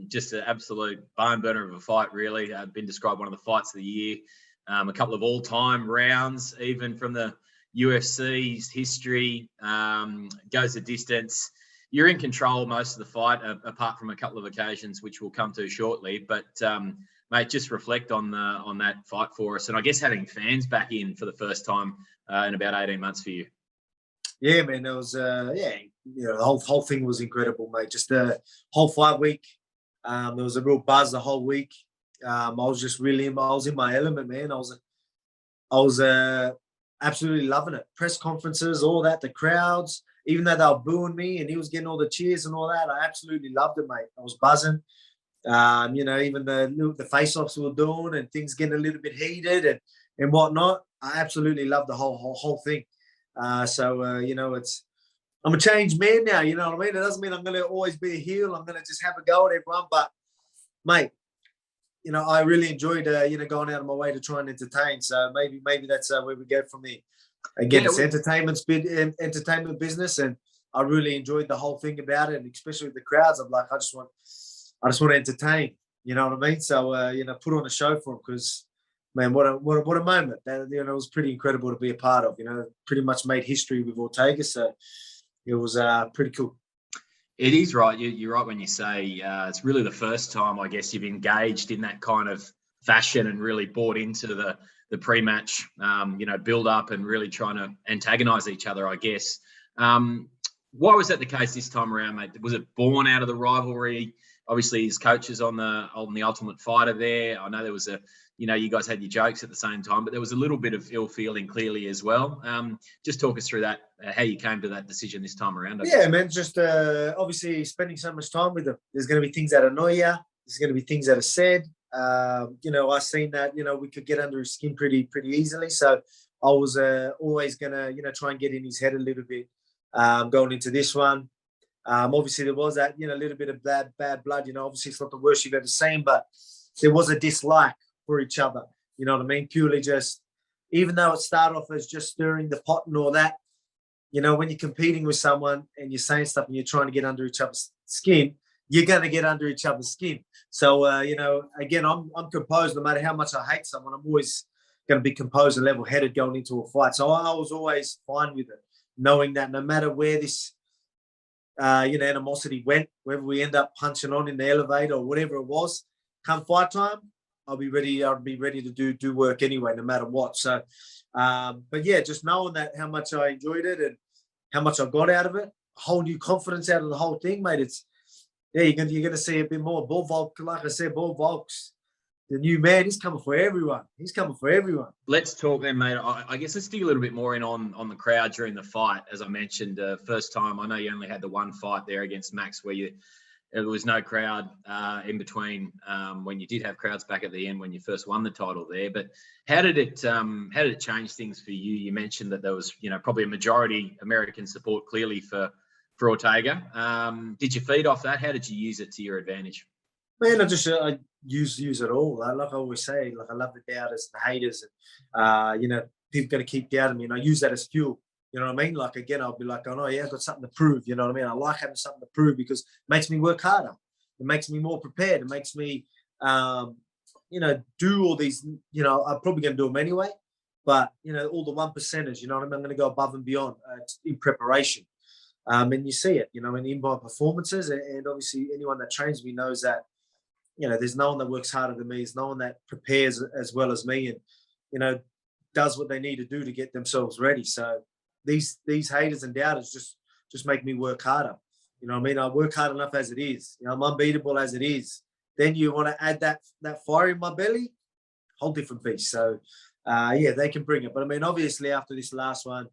Just an absolute barn burner of a fight, really. Been described one of the fights of the year. A couple of all-time rounds, even from the UFC's history, goes the distance. You're in control most of the fight, apart from a couple of occasions, which we'll come to shortly. But mate, just reflect on that fight for us, and I guess having fans back in for the first time in about 18 months for you. Yeah, man, it was the whole thing was incredible, mate. Just the whole fight week. There was a real buzz the whole week. I was just really, I was in my element, man. I was absolutely loving it. Press conferences, all that, the crowds, even though they were booing me and he was getting all the cheers and all that, I absolutely loved it, mate. I was buzzing. Even the face-offs we were doing and things getting a little bit heated and whatnot. I absolutely loved the whole thing. I'm a changed man now, you know what I mean? It doesn't mean I'm going to always be a heel. I'm going to just have a go at everyone. But, mate, I really enjoyed, going out of my way to try and entertain. So maybe that's where we go from there. Again, it's entertainment business, and I really enjoyed the whole thing about it, and especially with the crowds. I'm like, I just want to entertain. You know what I mean? So, put on a show for them because, man, what a moment. That, it was pretty incredible to be a part of. Pretty much made history with Ortega. So it was pretty cool. It is right. You're right when you say it's really the first time, I guess, you've engaged in that kind of fashion and really bought into the pre-match, build up and really trying to antagonize each other, I guess. Why was that the case this time around, mate? Was it born out of the rivalry? Obviously, his coaches on the Ultimate Fighter there. I know there was you guys had your jokes at the same time, but there was a little bit of ill feeling clearly as well. Just talk us through that, how you came to that decision this time around. Yeah, man, just obviously spending so much time with them. There's going to be things that annoy you. There's going to be things that are said. I seen that, we could get under his skin pretty easily. So I was always going to, try and get in his head a little bit going into this one. Obviously, there was that, little bit of bad blood. Obviously, it's not the worst you've ever seen, but there was a dislike for each other. You know what I mean? Purely just, even though it started off as just stirring the pot and all that, when you're competing with someone and you're saying stuff and you're trying to get under each other's skin, you're going to get under each other's skin. So, again, I'm composed. No matter how much I hate someone, I'm always going to be composed and level-headed going into a fight. So I was always fine with it, knowing that no matter where this, animosity went, whether we end up punching on in the elevator or whatever it was, come fight time, I'll be ready to do work anyway, no matter what. So, but yeah, just knowing that how much I enjoyed it and how much I got out of it, a whole new confidence out of the whole thing, mate. You're going to see a bit more. Volk, like I said, Volk's the new man. He's coming for everyone. Let's talk then, mate. I guess let's dig a little bit more in on the crowd during the fight. As I mentioned, first time, I know you only had the one fight there against Max where there was no crowd in between when you did have crowds back at the end when you first won the title there. But how did it change things for you? You mentioned that there was probably a majority American support clearly for Ortega. Did you feed off that? How did you use it to your advantage? Man, I use it all. Like I always say, like I love the doubters and the haters, and people going to keep doubting me, and I use that as fuel. You know what I mean? Like, again, I'll be like, oh, no, yeah, I've got something to prove. You know what I mean? I like having something to prove because it makes me work harder. It makes me more prepared. It makes me, do all these, I'm probably going to do them anyway. But, all the 1%ers, you know what I mean? I'm going to go above and beyond in preparation. And you see it, in my performances. And obviously anyone that trains me knows that, there's no one that works harder than me. There's no one that prepares as well as me and, does what they need to do to get themselves ready. So, these haters and doubters just make me work harder. You know what I mean? I work hard enough as it is. I'm unbeatable as it is. Then you want to add that fire in my belly, whole different beast. So, they can bring it. But, I mean, obviously after this last one,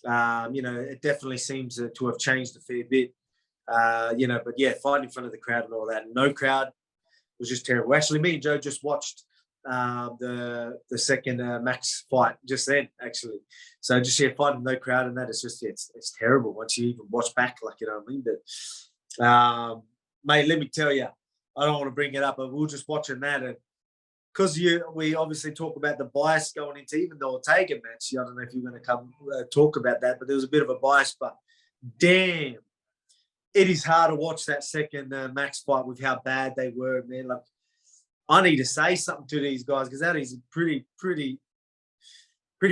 it definitely seems to have changed a fair bit. But, yeah, fighting in front of the crowd and all that. No crowd was just terrible. Actually, me and Joe just watched the second Max fight just then, actually. So just fighting no crowd and that is just it's terrible once you even watch back, like, you know what I mean? But mate, let me tell you, I don't want to bring it up, but we were just watching that, and because we obviously talk about the bias going into even the Ortega match. I don't know if you're going to come talk about that, but there was a bit of a bias. But damn, it is hard to watch that second Max fight with how bad they were, man. Like, I need to say something to these guys because that is pretty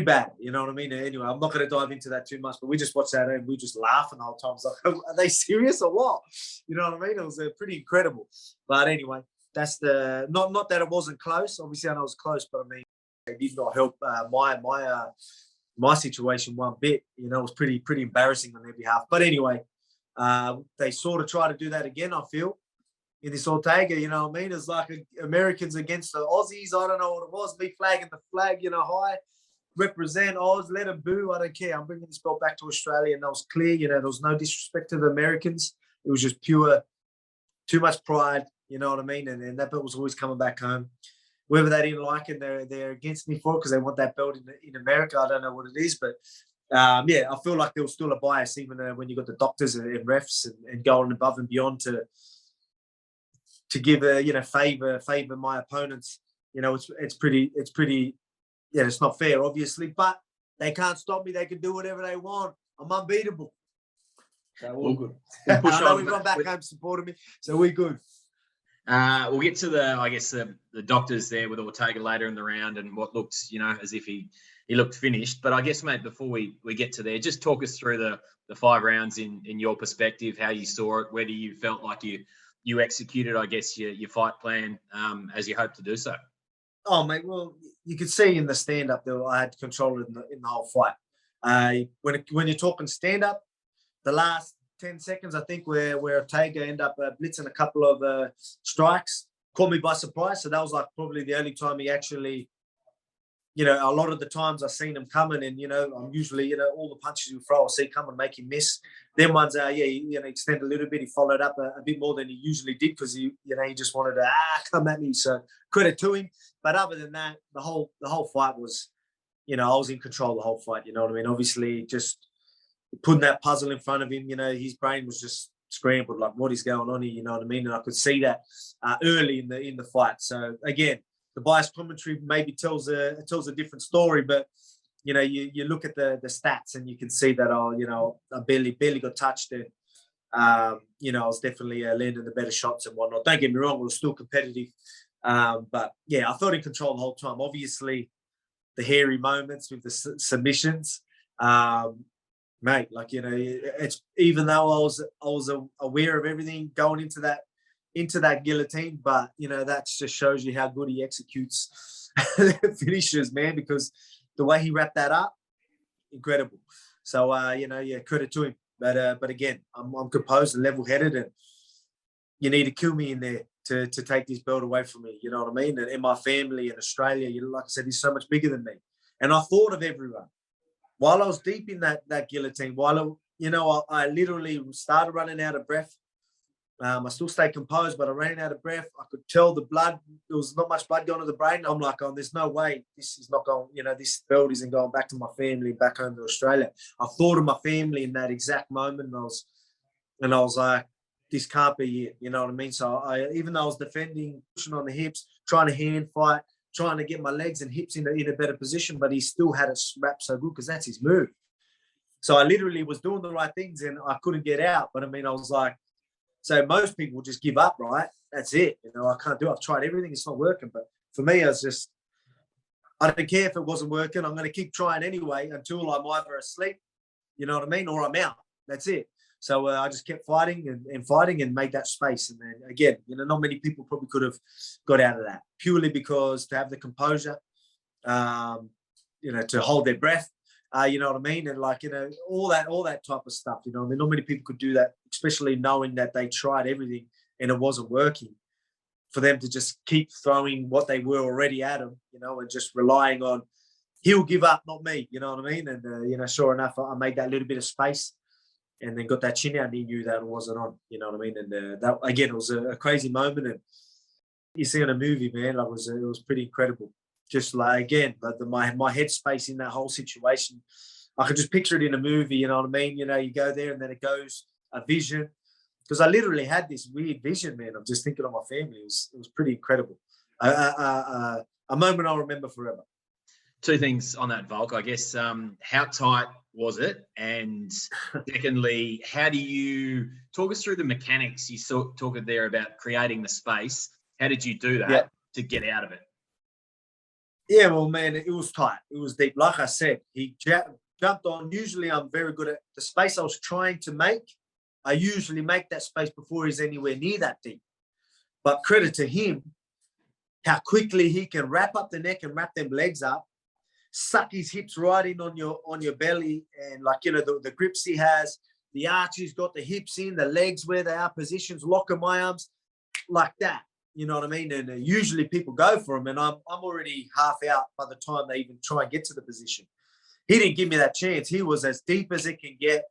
bad. You know what I mean? Anyway, I'm not going to dive into that too much, but we just watched that and we just laughing the whole time. It's like, are they serious or what? You know what I mean? It was pretty incredible. But anyway, that's the not that it wasn't close. Obviously, I know it was close, but I mean, it did not help my situation one bit. You know, it was pretty embarrassing on their behalf. But anyway, they sort of try to do that again, I feel, in this Ortega. You know what I mean? It's like Americans against the Aussies. I don't know what it was. Me flagging the flag, you know, high. Represent Oz, let them boo. I don't care. I'm bringing this belt back to Australia, and that was clear. You know, there was no disrespect to the Americans. It was just pure, too much pride. You know what I mean? And that belt was always coming back home. Whether they didn't like it, they're against me for it because they want that belt in America. I don't know what it is, but yeah, I feel like there was still a bias even when you got the doctors and refs and going above and beyond to give favor my opponents. You know, it's pretty. Yeah, it's not fair, obviously, but they can't stop me. They can do whatever they want. I'm unbeatable. So all good. We'll push I know we've gone back home supporting me, so we're good. We'll get to the doctors there with Ortega later in the round and what looked, you know, as if he looked finished. But I guess, mate, before we get to there, just talk us through the 5 rounds in your perspective, how you saw it, whether you felt like you executed, I guess, your fight plan as you hoped to do so. Oh, mate, well, you could see in the stand-up that I had control in the whole fight. When you're talking stand-up, the last 10 seconds, I think, where Ortega ended up blitzing a couple of strikes, caught me by surprise. So that was like probably the only time he actually, you know, a lot of the times I've seen him coming and, you know, I'm usually, you know, all the punches you throw, I'll see come and make him miss. Then ones, he extended a little bit. He followed up a bit more than he usually did because he just wanted to come at me. So credit to him. But other than that, the whole fight was, you know, I was in control the whole fight. You know what I mean? Obviously, just putting that puzzle in front of him, you know, his brain was just scrambled, like what is going on here? You know what I mean? And I could see that early in the fight. So again, the biased commentary maybe tells a different story, but you know, you look at the stats and you can see that I barely got touched and you know, I was definitely landing the better shots and whatnot. Don't get me wrong, it was still competitive. But yeah, I felt in control the whole time. Obviously, the hairy moments with the submissions, mate. Like, you know, it's even though I was aware of everything going into that guillotine, but you know that just shows you how good he executes finishes, man. Because the way he wrapped that up, incredible. So you know, yeah, credit to him. But again, I'm composed and level-headed, and you need to kill me in there to take this belt away from me. You know what I mean? And my family in Australia, you know, like I said, he's so much bigger than me. And I thought of everyone. While I was deep in that guillotine, I literally started running out of breath. I still stayed composed, but I ran out of breath. I could tell the blood. There was not much blood going to the brain. I'm like, oh, there's no way. This is not going, you know, this belt isn't going back to my family, back home to Australia. I thought of my family in that exact moment. And I was like, this can't be it. You know what I mean? So even though I was defending, pushing on the hips, trying to hand fight, trying to get my legs and hips in a better position, but he still had it wrapped so good because that's his move. So I literally was doing the right things and I couldn't get out. But I mean, I was like, so most people just give up, right? That's it. You know, I can't do it. I've tried everything. It's not working. But for me, I don't care if it wasn't working. I'm going to keep trying anyway until I'm either asleep, you know what I mean, or I'm out. That's it. So I just kept fighting and fighting and made that space. And then again, you know, not many people probably could have got out of that purely because to have the composure, you know, to hold their breath, you know what I mean? And like, you know, all that type of stuff, you know, I mean, not many people could do that, especially knowing that they tried everything and it wasn't working. For them to just keep throwing what they were already at him, you know, and just relying on he'll give up, not me, you know what I mean? And, you know, sure enough, I made that little bit of space. And then got that chin out and he knew that it wasn't on, you know what I mean? And that, again, it was a crazy moment. And you see in a movie, man, it was pretty incredible. Just like, again, my headspace in that whole situation, I could just picture it in a movie, you know what I mean? You know, you go there and then it goes a vision. Because I literally had this weird vision, man. I'm just thinking of my family. It was pretty incredible. A moment I'll remember forever. Two things on that, Volk. I guess how tight was it? And secondly, how do you talk us through the mechanics? You talked there about creating the space. How did you do that to get out of it? Yeah, well, man, it was tight. It was deep. Like I said, he jumped on. Usually I'm very good at the space I was trying to make. I usually make that space before he's anywhere near that deep. But credit to him, how quickly he can wrap up the neck and wrap them legs up, suck his hips right in on your belly, and like, you know, the grips he has, the arch he's got, the hips in, the legs where they are, positions, locking my arms like that. You know what I mean? And usually people go for him, and I'm already half out by the time they even try and get to the position. He didn't give me that chance. He was as deep as it can get.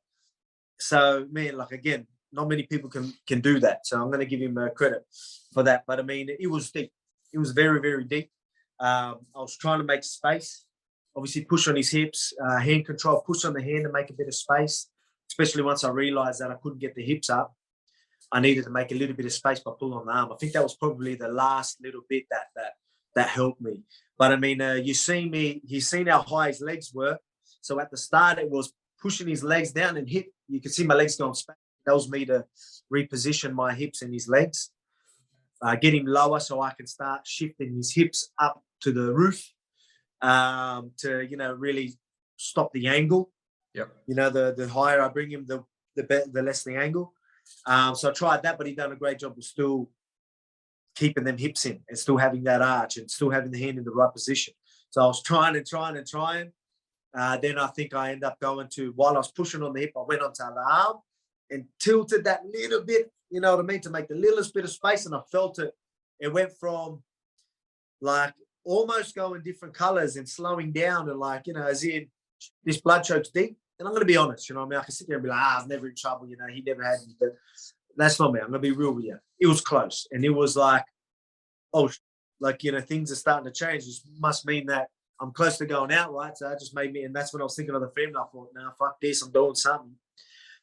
So, man, like, again, not many people can do that. So I'm going to give him credit for that. But, I mean, it was deep. It was very, very deep. I was trying to make space. Obviously, push on his hips, hand control, push on the hand to make a bit of space, especially once I realized that I couldn't get the hips up. I needed to make a little bit of space by pulling on the arm. I think that was probably the last little bit that helped me. But, I mean, you've seen how high his legs were. So at the start, it was pushing his legs down and hip. You could see my legs going space. That was me to reposition my hips and his legs, get him lower so I can start shifting his hips up to the roof to, you know, really stop the angle. Yep. You know, the higher I bring him, the less the angle. So I tried that, but he done a great job of still keeping them hips in and still having that arch and still having the hand in the right position. So I was trying. Then I think I ended up going to, while I was pushing on the hip, I went onto the arm and tilted that little bit, you know what I mean, to make the littlest bit of space, and I felt it. It went from like almost going different colors and slowing down and like, you know, as in this blood choke's deep. And I'm going to be honest, you know what I mean? I can sit there and be like, I was never in trouble, you know, he never had me. But that's not me. I'm going to be real with you. It was close. And it was like, oh, like, you know, things are starting to change. This must mean that I'm close to going out, right? So that just made me, and that's when I was thinking of the family. I thought, nah, fuck this, I'm doing something.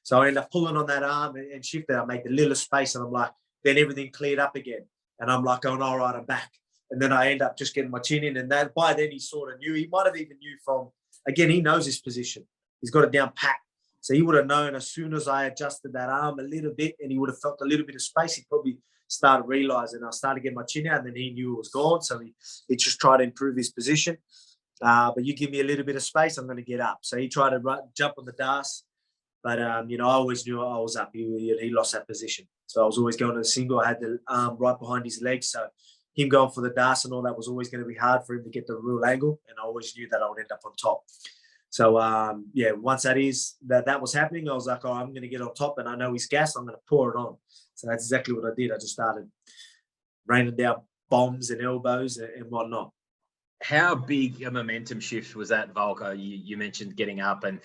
So I ended up pulling on that arm and shifted. I made the little space, and I'm like, then everything cleared up again. And I'm like going, all right, I'm back. And then I end up just getting my chin in, and that by then he sort of knew. He might have even knew from, again, he knows his position. He's got it down pat. So he would have known as soon as I adjusted that arm a little bit and he would have felt a little bit of space, he probably started realizing. I started getting my chin out, and then he knew it was gone. So he just tried to improve his position. But you give me a little bit of space, I'm going to get up. So he tried to jump on the DAS. But, you know, I always knew I was up. He lost that position. So I was always going to the single. I had the arm right behind his legs. So him going for the DAS and all that was always going to be hard for him to get the real angle. And I always knew that I would end up on top. So, yeah, once that was happening, I was like, oh, I'm going to get on top, and I know he's gas. I'm going to pour it on. So that's exactly what I did. I just started raining down bombs and elbows and whatnot. How big a momentum shift was that, Volker? You mentioned getting up and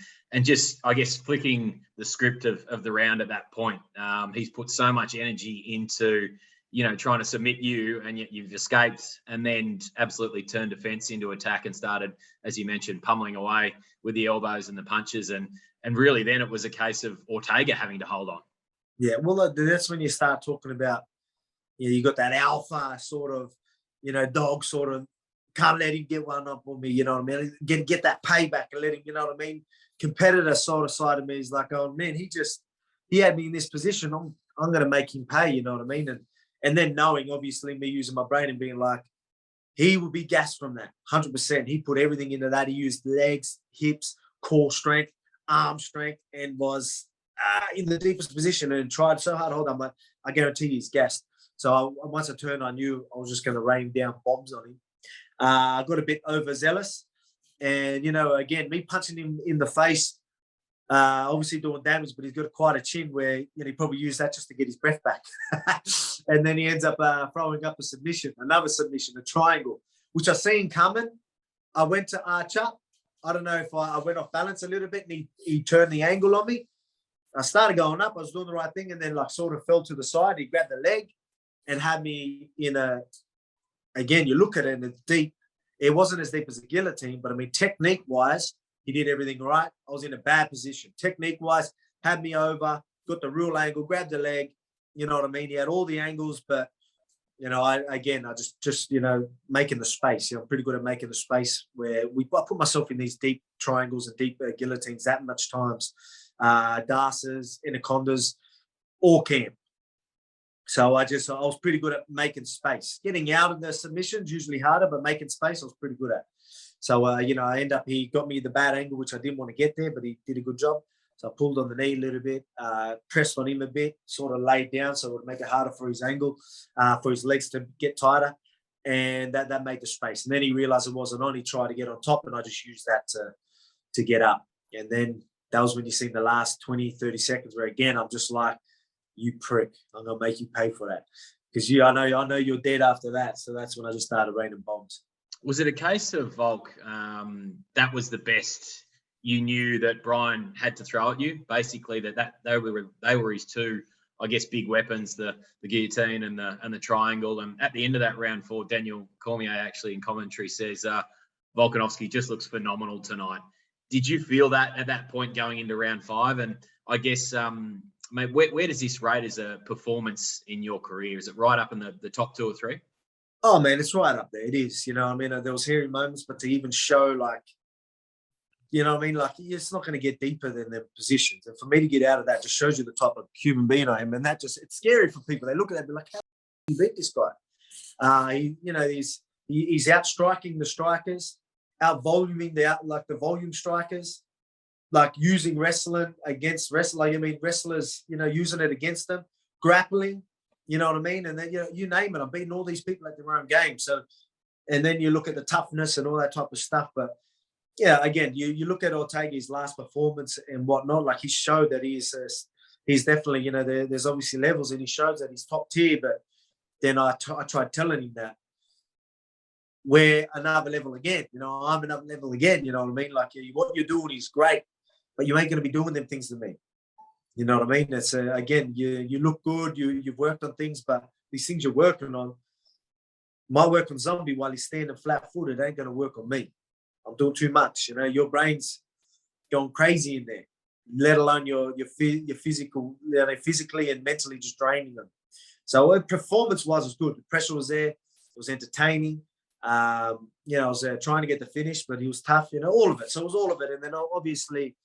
just, I guess, flicking the script of the round at that point. He's put so much energy into, you know, trying to submit you, and yet you've escaped, and then absolutely turned defense into attack and started, as you mentioned, pummeling away with the elbows and the punches. And really then it was a case of Ortega having to hold on. Yeah, well, that's when you start talking about, you know, you got that alpha sort of, you know, dog sort of, can't let him get one up on me, you know what I mean? Get that payback and let him, you know what I mean? Competitor sort of side of me is like, oh, man, he had me in this position. I'm going to make him pay, you know what I mean? And then knowing, obviously, me using my brain and being like, he will be gassed from that, 100%. He put everything into that. He used legs, hips, core strength, arm strength, and was in the deepest position and tried so hard to hold on. But I guarantee he's gassed. So once I turned, I knew I was just going to rain down bombs on him. I got a bit overzealous. And, you know, again, me punching him in the face, obviously doing damage, but he's got quite a chin where, you know, he probably used that just to get his breath back. And then he ends up throwing up another submission, a triangle, which I seen coming. I went to arch up. I don't know if I went off balance a little bit, and he turned the angle on me. I started going up. I was doing the right thing, and then like sort of fell to the side. He grabbed the leg and had me in again, you look at it and it's deep. It wasn't as deep as a guillotine, but I mean, technique-wise, he did everything right. I was in a bad position. Technique-wise, had me over, got the real angle, grabbed the leg. You know what I mean? He had all the angles, but I just making the space. I'm pretty good at making the space where I put myself in these deep triangles and deep guillotines that much times, darces, anacondas, or camp. So I was pretty good at making space. Getting out of the submissions usually harder, but making space I was pretty good at. So he got me the bad angle, which I didn't want to get there, but he did a good job. So I pulled on the knee a little bit, pressed on him a bit, sort of laid down so it would make it harder for his angle, for his legs to get tighter. And that made the space. And then he realized it wasn't on. He tried to get on top, and I just used that to get up. And then that was when you see the last 20, 30 seconds where, again, I'm just like, you prick, I'm going to make you pay for that. Because I know you're dead after that. So that's when I just started raining bombs. Was it a case of, Volk, that was the best you knew that Brian had to throw at you? Basically, that they were his two, I guess, big weapons, the guillotine and the triangle. And at the end of that round 4, Daniel Cormier actually in commentary says, Volkanovski just looks phenomenal tonight. Did you feel that at that point going into round 5? And I guess, mate, where does this rate as a performance in your career? Is it right up in the top 2 or 3? Oh, man, it's right up there. It is. There was hairy moments, but to even show, like, like, it's not going to get deeper than their positions. And for me to get out of that just shows you the type of human being I am. And it's scary for people. They look at that and be like, how do you beat this guy? He's outstriking the strikers, out-voluming the volume strikers, like using wrestling against wrestling. Wrestlers, using it against them, grappling, you know what I mean? And then, you name it. I'm beating all these people at their own game. So, and then you look at the toughness and all that type of stuff. But yeah, again, you look at Ortega's last performance and whatnot, like he showed that he's definitely, there's obviously levels and he shows that he's top tier. But then I tried telling him that we're another level again, I'm another level again, you know what I mean? Like what you're doing is great, but you ain't going to be doing them things to me. You know what I mean? It's again, you look good, you've worked on things, but these things you're working on, my work on Zombie while he's standing flat-footed ain't going to work on me. I'm doing too much. Your brain's going crazy in there, let alone your physical, physically and mentally just draining them. So performance-wise, it was good. The pressure was there. It was entertaining. I was trying to get the finish, but he was tough. All of it. So it was all of it. And then obviously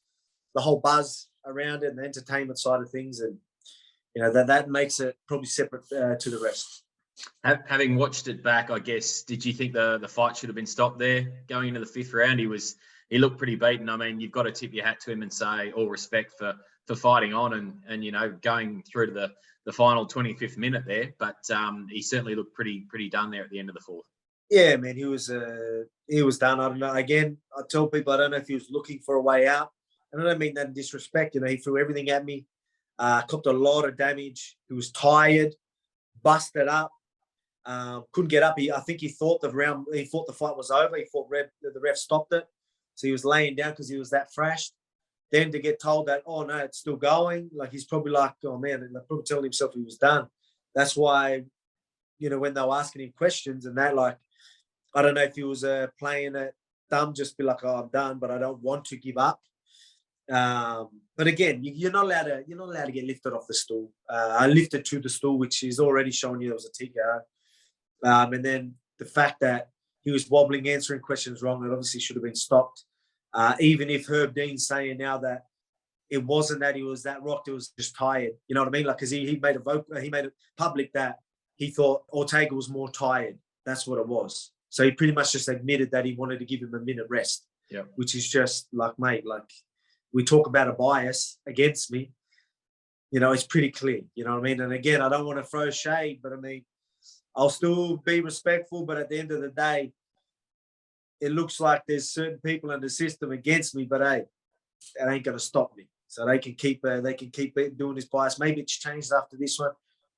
the whole buzz around it and the entertainment side of things, and that makes it probably separate to the rest. Having watched it back, I guess, did you think the fight should have been stopped there going into the 5th round? He looked pretty beaten. I mean, you've got to tip your hat to him and say all respect for fighting on and going through to the final 25th minute there. But he certainly looked pretty done there at the end of the 4th. Yeah, man, he was done. I don't know. Again, I tell people I don't know if he was looking for a way out. And I don't mean that in disrespect. He threw everything at me, copped a lot of damage. He was tired, busted up. Couldn't get up. I think he thought the fight was over. He thought the ref stopped it. So he was laying down because he was that thrashed. Then to get told that, oh, no, it's still going. Like, he's probably like, oh, man, and probably telling himself he was done. That's why, when they were asking him questions and that, like, I don't know if he was playing it dumb, just be like, oh, I'm done, but I don't want to give up. But again, you're not allowed to get lifted off the stool. I lifted to the stool, which is already showing you there was a TKO. And then the fact that he was wobbling, answering questions wrong, it obviously should have been stopped. Even if Herb Dean's saying now that it wasn't that he was that rocked, it was just tired. You know what I mean? Like, because he made it public that he thought Ortega was more tired. That's what it was. So he pretty much just admitted that he wanted to give him a minute rest. Yeah. Which is just like, mate, like we talk about a bias against me. It's pretty clear. You know what I mean? And again, I don't want to throw shade, but I mean, I'll still be respectful, but at the end of the day, it looks like there's certain people in the system against me, but hey, that ain't going to stop me. So they can keep doing this bias. Maybe it's changed after this one.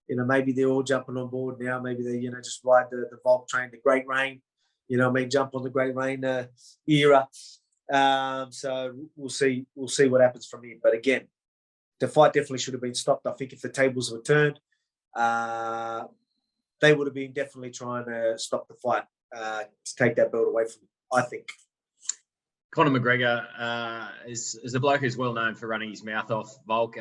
Maybe they're all jumping on board now. Maybe they, just ride the Volk train, the Great Rain. Jump on the Great Rain era. So we'll see what happens from here. But again, the fight definitely should have been stopped. I think if the tables were turned, they would have been definitely trying to stop the fight to take that belt away from me, I think. Conor McGregor is a bloke who's well known for running his mouth off, Volk.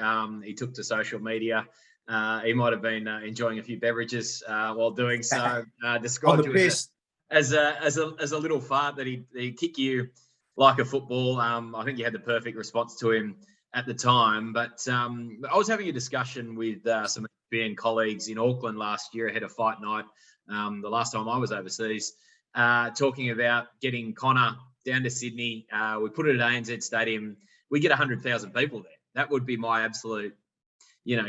He took to social media He might have been enjoying a few beverages while doing so. On Described the you piss. as a little fart that he'd kick you like a football. I think you had the perfect response to him at the time. But I was having a discussion with some ESPN colleagues in Auckland last year ahead of fight night, the last time I was overseas, talking about getting Connor down to Sydney. We put it at ANZ Stadium. We get 100,000 people there. That would be my absolute,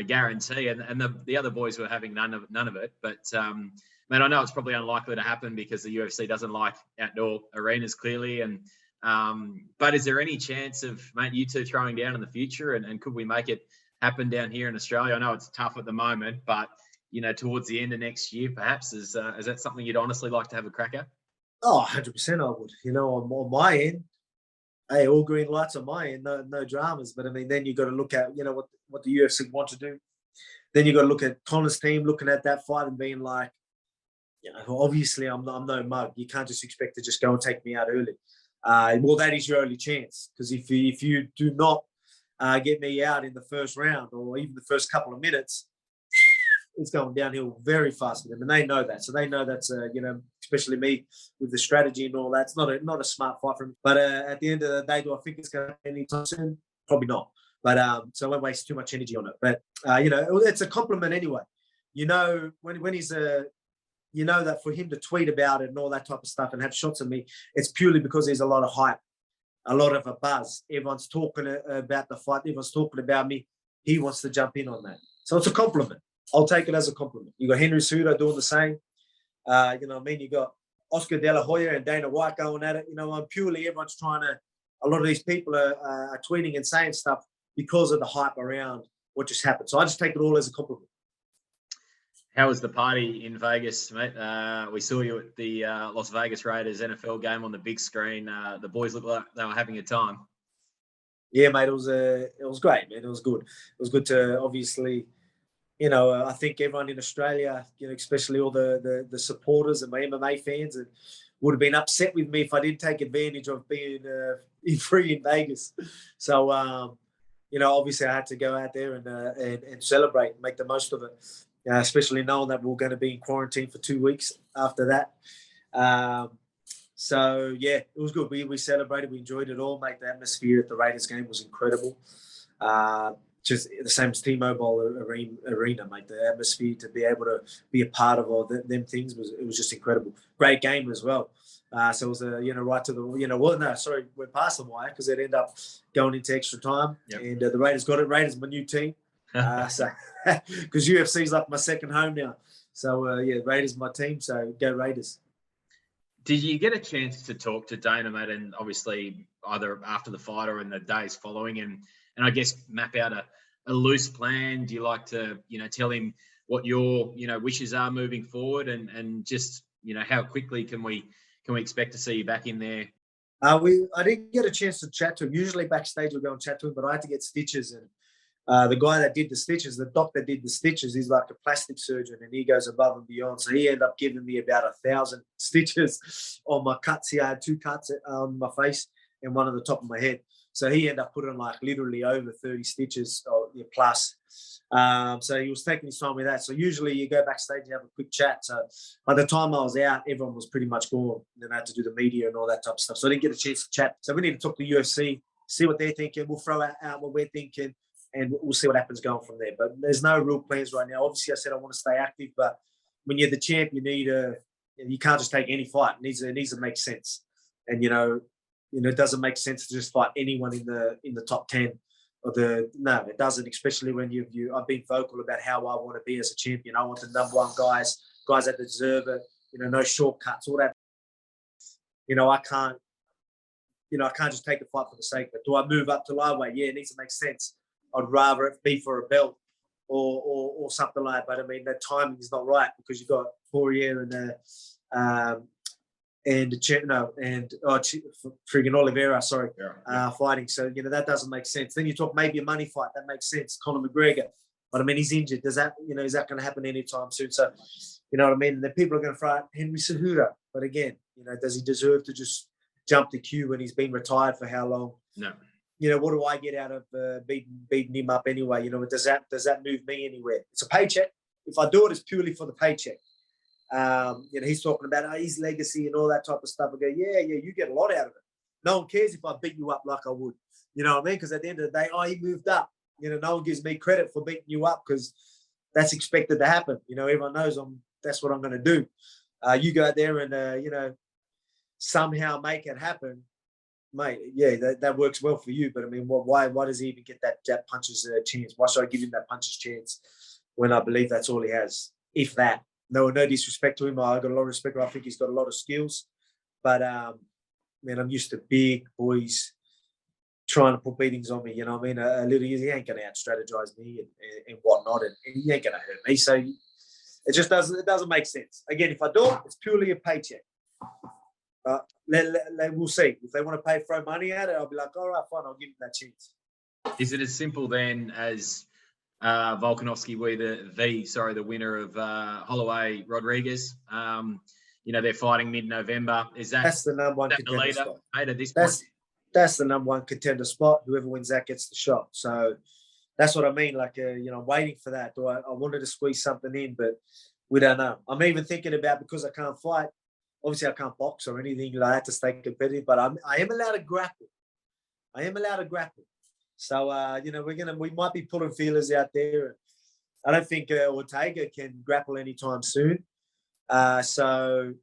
guarantee. And the other boys were having none of it. But man, I know it's probably unlikely to happen because the UFC doesn't like outdoor arenas clearly. And but is there any chance of, mate, you two throwing down in the future? And could we make it happen down here in Australia? I know it's tough at the moment, but towards the end of next year, perhaps is that something you'd honestly like to have a crack at? Oh, 100% I would. On my end, hey, all green lights on my end, no dramas. But I mean, then you got to look at what the UFC want to do. Then you got to look at Connor's team, looking at that fight and being like, obviously I'm no mug. You can't just expect to just go and take me out early. Well, that is your only chance, because if you do not get me out in the first round or even the first couple of minutes, it's going downhill very fast for them, and they know that. So they know that's especially me with the strategy and all that. It's not a smart fight for me. But at the end of the day, do I think it's going to happen anytime soon? Probably not. But so I won't waste too much energy on it. But it's a compliment anyway. When he's that for him to tweet about it and all that type of stuff and have shots of me, it's purely because there's a lot of hype, a lot of a buzz. Everyone's talking about the fight. Everyone's talking about me. He wants to jump in on that. So it's a compliment. I'll take it as a compliment. You got Henry Cejudo doing the same. You got Oscar De La Hoya and Dana White going at it. Purely everyone's trying to. A lot of these people are tweeting and saying stuff because of the hype around what just happened. So I just take it all as a compliment. How was the party in Vegas, mate? We saw you at the Las Vegas Raiders NFL game on the big screen. The boys looked like they were having a time. Yeah, mate. It was great, man. It was good. It was good to obviously. I think everyone in Australia, especially all the supporters and my MMA fans, would have been upset with me if I didn't take advantage of being free in Vegas. So, obviously I had to go out there and celebrate, make the most of it, especially knowing that we're going to be in quarantine for 2 weeks after that. So, yeah, it was good. We celebrated. We enjoyed it all, mate. The atmosphere at the Raiders game was incredible. Just the same as T-Mobile Arena, mate. The atmosphere, to be able to be a part of all them things was just incredible. Great game as well. So it was right to the we're past the wire because it ended up going into extra time. Yep. And the Raiders got it. Raiders, my new team. So because UFC is like my second home now. So Raiders my team. So go Raiders. Did you get a chance to talk to Dana, mate, and obviously either after the fight or in the days following, and I guess map out a loose plan? Do you like to, tell him what your, wishes are moving forward, and just, how quickly can we expect to see you back in there? I didn't get a chance to chat to him. Usually backstage we'll go and chat to him, but I had to get stitches, and the guy that did the stitches, the doc that did the stitches, he's like a plastic surgeon, and he goes above and beyond. So he ended up giving me about 1,000 stitches on my cuts. He had 2 cuts on my face and one on the top of my head. So he ended up putting like literally over 30 stitches plus. So he was taking his time with that. So usually you go backstage and have a quick chat. So by the time I was out, everyone was pretty much gone. Then I had to do the media and all that type of stuff. So I didn't get a chance to chat. So we need to talk to the UFC, see what they're thinking. We'll throw out what we're thinking, and we'll see what happens going from there. But there's no real plans right now. Obviously, I said I want to stay active, but when you're the champ, you can't just take any fight. It needs to make sense. And it doesn't make sense to just fight anyone in the top 10 no, it doesn't, especially when I've been vocal about how I want to be as a champion. I want the number one guys that deserve it, no shortcuts, all that. I can't just take a fight for the sake of it. Do I move up to lightweight? Yeah, it needs to make sense. I'd rather it be for a belt or something like that. But I mean, the timing is not right because you've got Poirier and friggin' Oliveira, fighting. So, that doesn't make sense. Then you talk maybe a money fight. That makes sense. Conor McGregor. But, I mean, he's injured. Does that, is that going to happen anytime soon? So, you know what I mean? The people are going to fight Henry Cejudo. But, again, does he deserve to just jump the queue when he's been retired for how long? No. what do I get out of beating him up anyway? Does that move me anywhere? It's a paycheck. If I do it, it's purely for the paycheck. He's talking about his legacy and all that type of stuff. I go, yeah, you get a lot out of it. No one cares if I beat you up like I would. You know what I mean? Because at the end of the day, he moved up. No one gives me credit for beating you up because that's expected to happen. Everyone knows that's what I'm going to do. You go out there and, somehow make it happen, mate. Yeah, that works well for you. But, I mean, why does he even get that puncher's chance? Why should I give him that puncher's chance when I believe that's all he has, if that? No disrespect to him. I got a lot of respect. I think he's got a lot of skills. But, man, I'm used to big boys trying to put beatings on me. You know what I mean? A little, he ain't going to out-strategize me and whatnot, and he ain't going to hurt me. So it just doesn't make sense. Again, if I do it, it's purely a paycheck. We'll see. If they want to throw money at it, I'll be like, all right, fine, I'll give them that chance. Is it as simple then as Volkanovski the winner of Holloway Rodriguez? They're fighting mid-November. That's the number one contender spot at this point? That's the number one contender spot. Whoever wins that gets the shot. So that's what I mean. Like, I'm waiting for that. I wanted to squeeze something in, but we don't know. I'm even thinking about, because I can't fight. Obviously, I can't box or anything like that to stay competitive, but I am allowed to grapple. So, we might be putting feelers out there. I don't think Ortega can grapple anytime soon. So,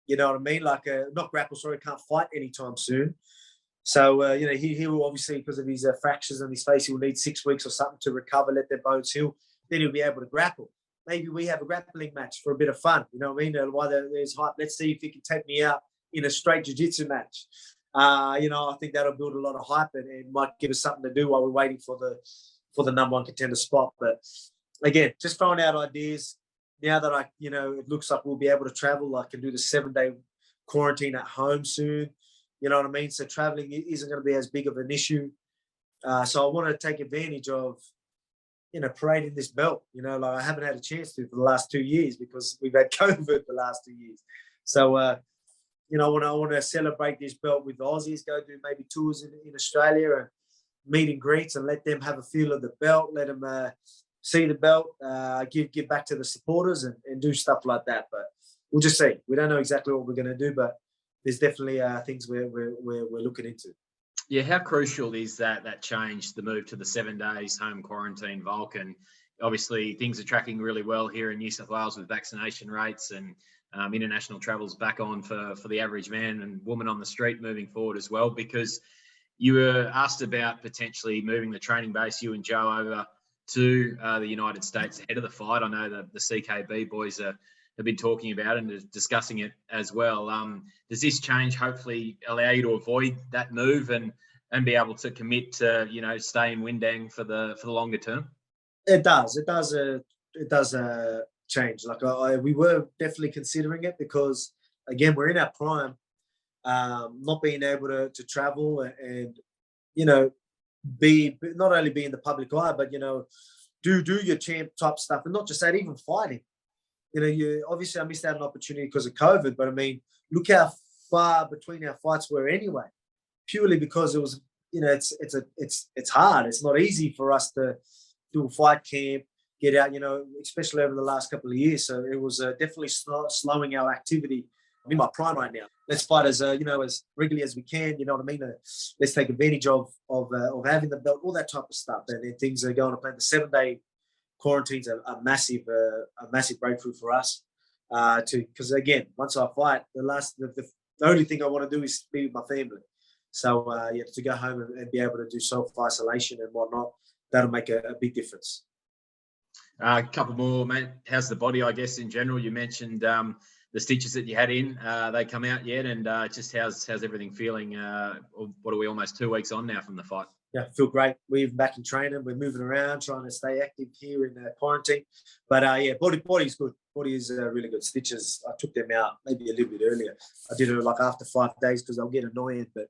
you know what I mean? Like, not grapple, sorry, can't fight anytime soon. So, he will obviously, because of his fractures on his face, he will need 6 weeks or something to recover, let their bones heal. Then he'll be able to grapple. Maybe we have a grappling match for a bit of fun. You know what I mean? While there's hype, let's see if he can take me out in a straight jiu-jitsu match. I think that'll build a lot of hype and might give us something to do while we're waiting for the number one contender spot. But again, just throwing out ideas. Now that it looks like we'll be able to travel, I can do the 7-day quarantine at home soon. You know what I mean? So traveling isn't going to be as big of an issue. So I want to take advantage of, parading this belt. Like I haven't had a chance to for the last 2 years because we've had COVID the last 2 years. So, I want to celebrate this belt with the Aussies, go do maybe tours in Australia and meet and greets and let them have a feel of the belt, let them see the belt, give back to the supporters and do stuff like that. But we'll just see. We don't know exactly what we're going to do, but there's definitely things we're looking into. Yeah, how crucial is that change, the move to the 7 days home quarantine, Volk? And obviously things are tracking really well here in New South Wales with vaccination rates and international travels back on for the average man and woman on the street moving forward as well, because you were asked about potentially moving the training base, you and Joe, over to the United States ahead of the fight. I know that the CKB boys have been talking about and discussing it as well. Does this change hopefully allow you to avoid that move and be able to commit to, stay in Windang for the longer term? It does. It does change. Like we were definitely considering it because, again, we're in our prime. Not being able to travel and be not only be in the public eye, but do your champ type stuff, and not just that, even fighting. You obviously I missed out an opportunity because of COVID, but I mean, look how far between our fights were anyway. Purely because it was, it's hard. It's not easy for us to do a fight camp, get out, especially over the last couple of years. So it was definitely slowing our activity. I'm in my prime right now. Let's fight as as regularly as we can. You know what I mean? Let's take advantage of having the belt, all that type of stuff. And then things are going to plan. The 7-day quarantine's a massive breakthrough for us. Because again, once I fight, the only thing I want to do is be with my family. So to go home and be able to do self-isolation and whatnot, that'll make a big difference. A couple more, mate. How's the body, I guess, in general? You mentioned the stitches that you had in, they come out yet? And just how's everything feeling? What are we, almost 2 weeks on now from the fight? Yeah, feel great. We're back in training. We're moving around, trying to stay active here in quarantine. But body's good. Body is really good. Stitches, I took them out maybe a little bit earlier. I did it like after 5 days because I'll get annoying, but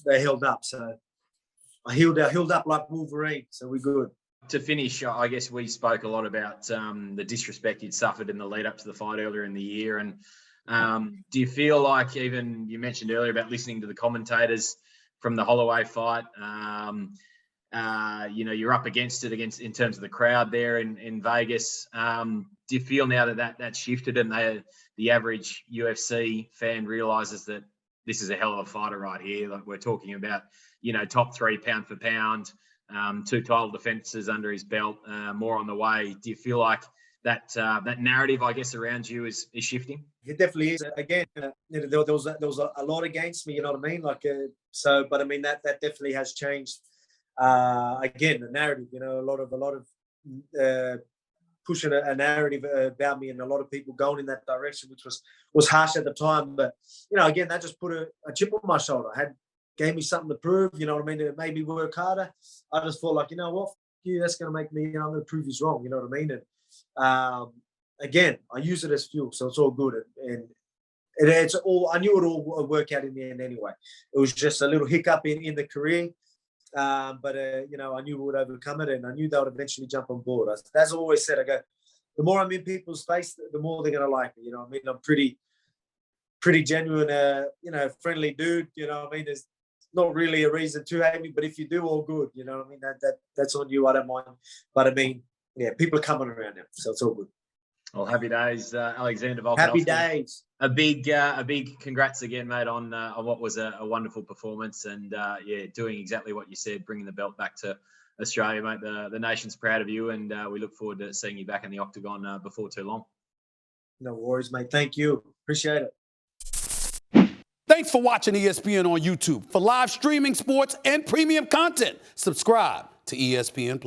they held up. So I healed up like Wolverine. So we're good. To finish, I guess we spoke a lot about the disrespect you'd suffered in the lead up to the fight earlier in the year. And do you feel like, even you mentioned earlier about listening to the commentators, from the Holloway fight. You're up against it in terms of the crowd there in Vegas. Do you feel now that shifted and the average UFC fan realizes that this is a hell of a fighter right here? Like we're talking about, top 3 pound for pound, 2 title defenses under his belt, more on the way. Do you feel like that narrative, I guess, around you is shifting? It definitely is. Again, there was a lot against me. You know what I mean? But I mean that definitely has changed. Again, the narrative. A lot of pushing a narrative about me, and a lot of people going in that direction, which was harsh at the time. But again, that just put a chip on my shoulder. Gave me something to prove. You know what I mean? It made me work harder. I just thought, like, what? That's going to make me. I'm going to prove he's wrong. You know what I mean? And again, I use it as fuel, so it's all good. And it's all. I knew it all would work out in the end anyway. It was just a little hiccup in the career. But I knew we would overcome it, and I knew they would eventually jump on board. As I always said, I go, the more I'm in people's face, the more they're going to like me. You know what I mean? I'm pretty genuine, friendly dude. You know what I mean? There's not really a reason to hate me, but if you do, all good. You know what I mean? That's on you. I don't mind. But I mean, yeah, people are coming around now, so it's all good. Well, happy days, Alexander Volkanovski. Happy days. A big congrats again, mate, on what was a wonderful performance, and doing exactly what you said, bringing the belt back to Australia, mate. The nation's proud of you, and we look forward to seeing you back in the octagon before too long. No worries, mate. Thank you. Appreciate it. Thanks for watching ESPN on YouTube. For live streaming, sports, and premium content, subscribe to ESPN+.